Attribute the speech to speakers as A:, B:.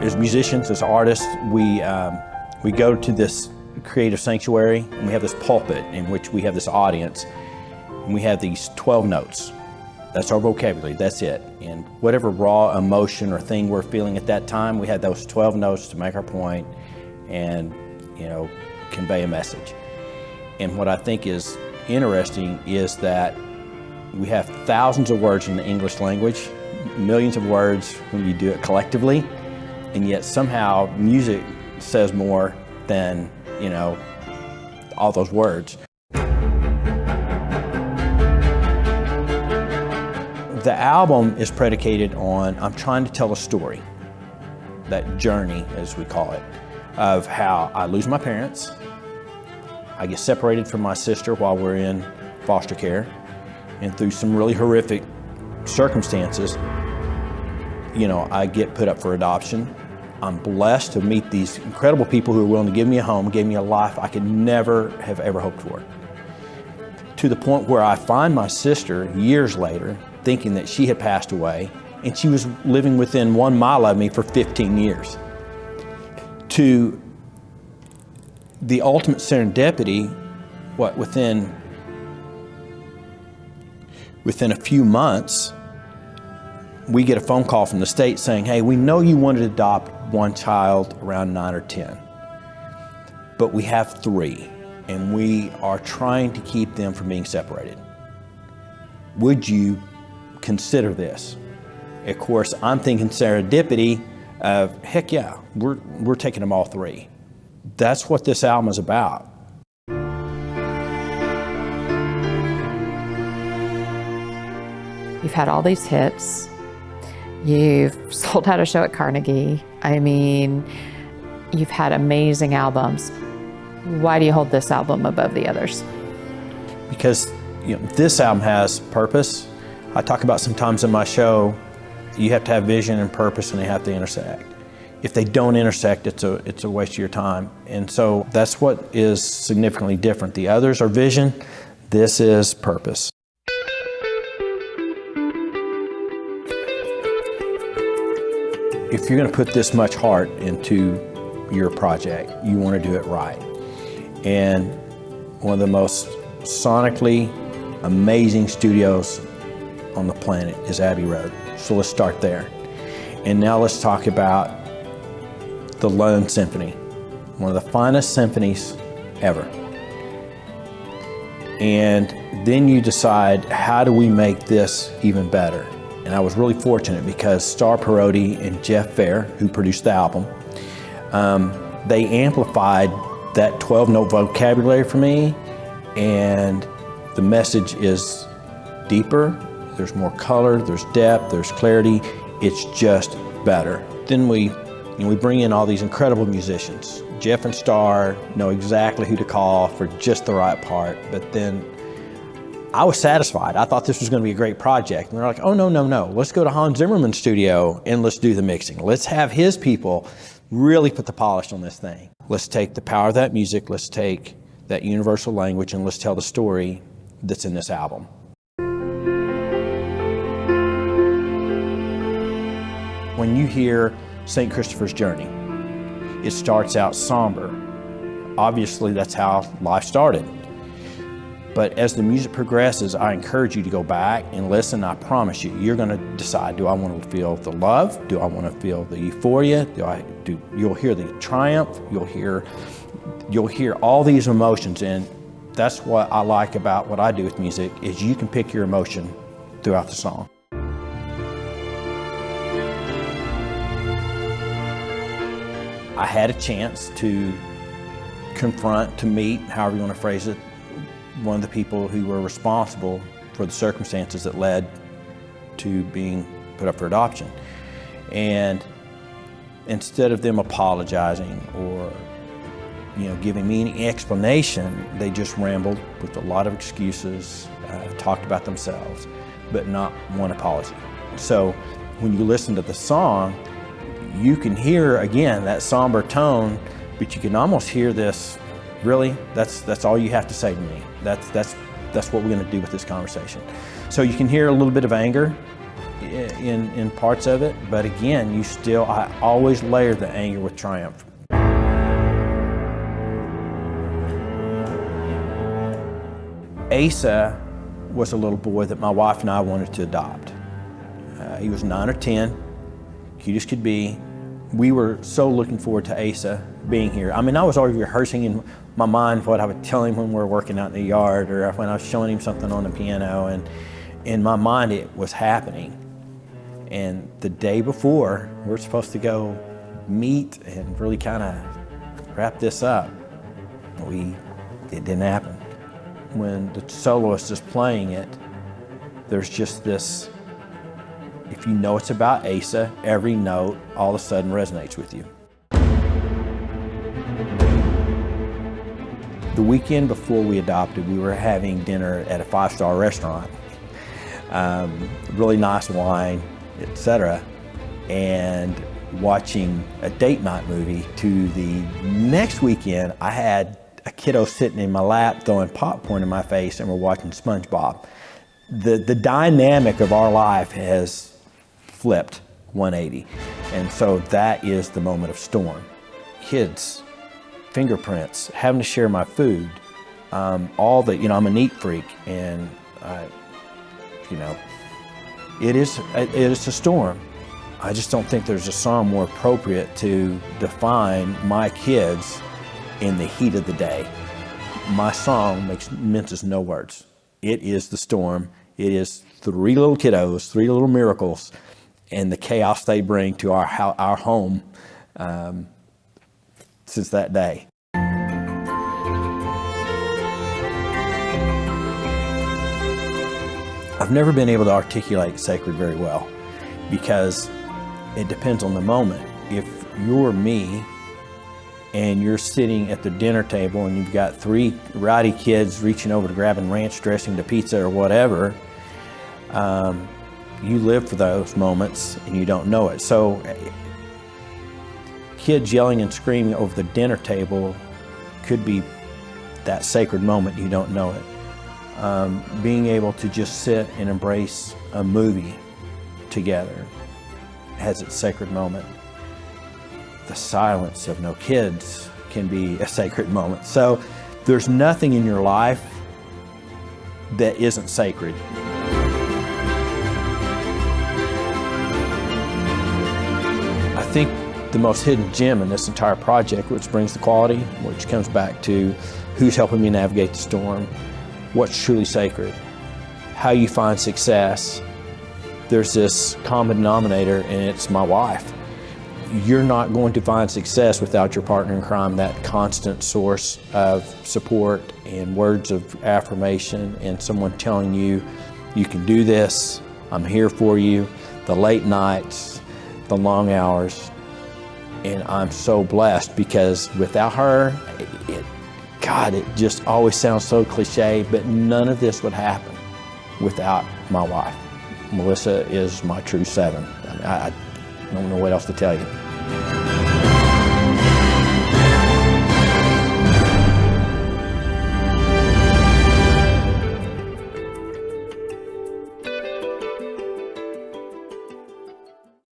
A: as musicians, as artists, we go to this creative sanctuary and we have this pulpit in which we have this audience and we have these 12 notes. That's our vocabulary, that's it. And whatever raw emotion or thing we're feeling at that time, we had those 12 notes to make our point and, convey a message. And what I think is interesting is that we have thousands of words in the English language, millions of words when you do it collectively, and yet somehow music says more than, all those words. The album is predicated on, I'm trying to tell a story, that journey, as we call it, of how I lose my parents, I get separated from my sister while we're in foster care, and through some really horrific circumstances, I get put up for adoption. I'm blessed to meet these incredible people who are willing to give me a home, gave me a life I could never have ever hoped for. To the point where I find my sister years later, thinking that she had passed away, and she was living within 1 mile of me for 15 years. To the ultimate serendipity, within a few months, we get a phone call from the state saying, hey, we know you wanted to adopt one child around 9 or 10, but we have 3, and we are trying to keep them from being separated. Would you consider this? Of course, I'm thinking serendipity of, heck yeah, we're taking them all 3. That's what this album is about.
B: You've had all these hits. You've sold out a show at Carnegie. You've had amazing albums. Why do you hold this album above the others?
A: Because this album has purpose. I talk about sometimes in my show, you have to have vision and purpose and they have to intersect. If they don't intersect, it's a waste of your time. And so that's what is significantly different. The others are vision, this is purpose. If you're going to put this much heart into your project, you want to do it right. And one of the most sonically amazing studios on the planet is Abbey Road. So let's start there. And now let's talk about the London Symphony, one of the finest symphonies ever. And then you decide, how do we make this even better? And I was really fortunate because Star Parodi and Jeff Fair, who produced the album, they amplified that 12-note vocabulary for me, and the message is deeper, there's more color, there's depth, there's clarity, it's just better. Then we bring in all these incredible musicians. Jeff and Star know exactly who to call for just the right part, but then I was satisfied. I thought this was going to be a great project. And they're like, oh, no. Let's go to Hans Zimmerman's studio and let's do the mixing. Let's have his people really put the polish on this thing. Let's take the power of that music, let's take that universal language, and let's tell the story that's in this album. When you hear St. Christopher's Journey, it starts out somber. Obviously, that's how life started. But as the music progresses, I encourage you to go back and listen. I promise you, you're going to decide, do I want to feel the love? Do I want to feel the euphoria? You'll hear the triumph. You'll hear all these emotions. And that's what I like about what I do with music, is you can pick your emotion throughout the song. I had a chance to confront, to meet, however you want to phrase it, one of the people who were responsible for the circumstances that led to being put up for adoption. And instead of them apologizing or giving me any explanation, they just rambled with a lot of excuses, talked about themselves, but not one apology. So when you listen to the song, you can hear, again, that somber tone, but you can almost hear this, really, that's all you have to say to me. That's what we're going to do with this conversation. So you can hear a little bit of anger in parts of it, but again, I always layer the anger with triumph. Asa was a little boy that my wife and I wanted to adopt. He was 9 or 10, cute as could be. We were so looking forward to Asa being here. I mean, I was already rehearsing in my mind what I would tell him when we were working out in the yard, or when I was showing him something on the piano, and in my mind it was happening. And the day before, we're supposed to go meet and really kind of wrap this up. It didn't happen. When the soloist is playing it, there's just this, if you know it's about Asa, every note all of a sudden resonates with you. The weekend before we adopted, we were having dinner at a 5-star restaurant. Really nice wine, etc. And watching a date night movie. To the next weekend, I had a kiddo sitting in my lap throwing popcorn in my face, and we're watching SpongeBob. The dynamic of our life has flipped 180. And so that is the moment of storm. Kids, fingerprints, having to share my food, I'm a neat freak, and it is a storm. I just don't think there's a song more appropriate to define my kids in the heat of the day. My song minces no words. It is the storm. It is 3 little kiddos, 3 little miracles, and the chaos they bring to our home since that day. I've never been able to articulate sacred very well, because it depends on the moment. If you're me and you're sitting at the dinner table and you've got 3 rowdy kids reaching over to grabbing ranch dressing to pizza or whatever, you live for those moments and you don't know it. So kids yelling and screaming over the dinner table could be that sacred moment, you don't know it. Being able to just sit and embrace a movie together has its sacred moment. The silence of no kids can be a sacred moment. So there's nothing in your life that isn't sacred. I think the most hidden gem in this entire project, which brings the quality, which comes back to who's helping me navigate the storm, what's truly sacred, how you find success. There's this common denominator, and it's my wife. You're not going to find success without your partner in crime, that constant source of support and words of affirmation, and someone telling you, you can do this, I'm here for you, the late nights, the long hours. And I'm so blessed, because without her, it just always sounds so cliche, but none of this would happen without my wife. Melissa is my true 7. I don't know what else to tell you.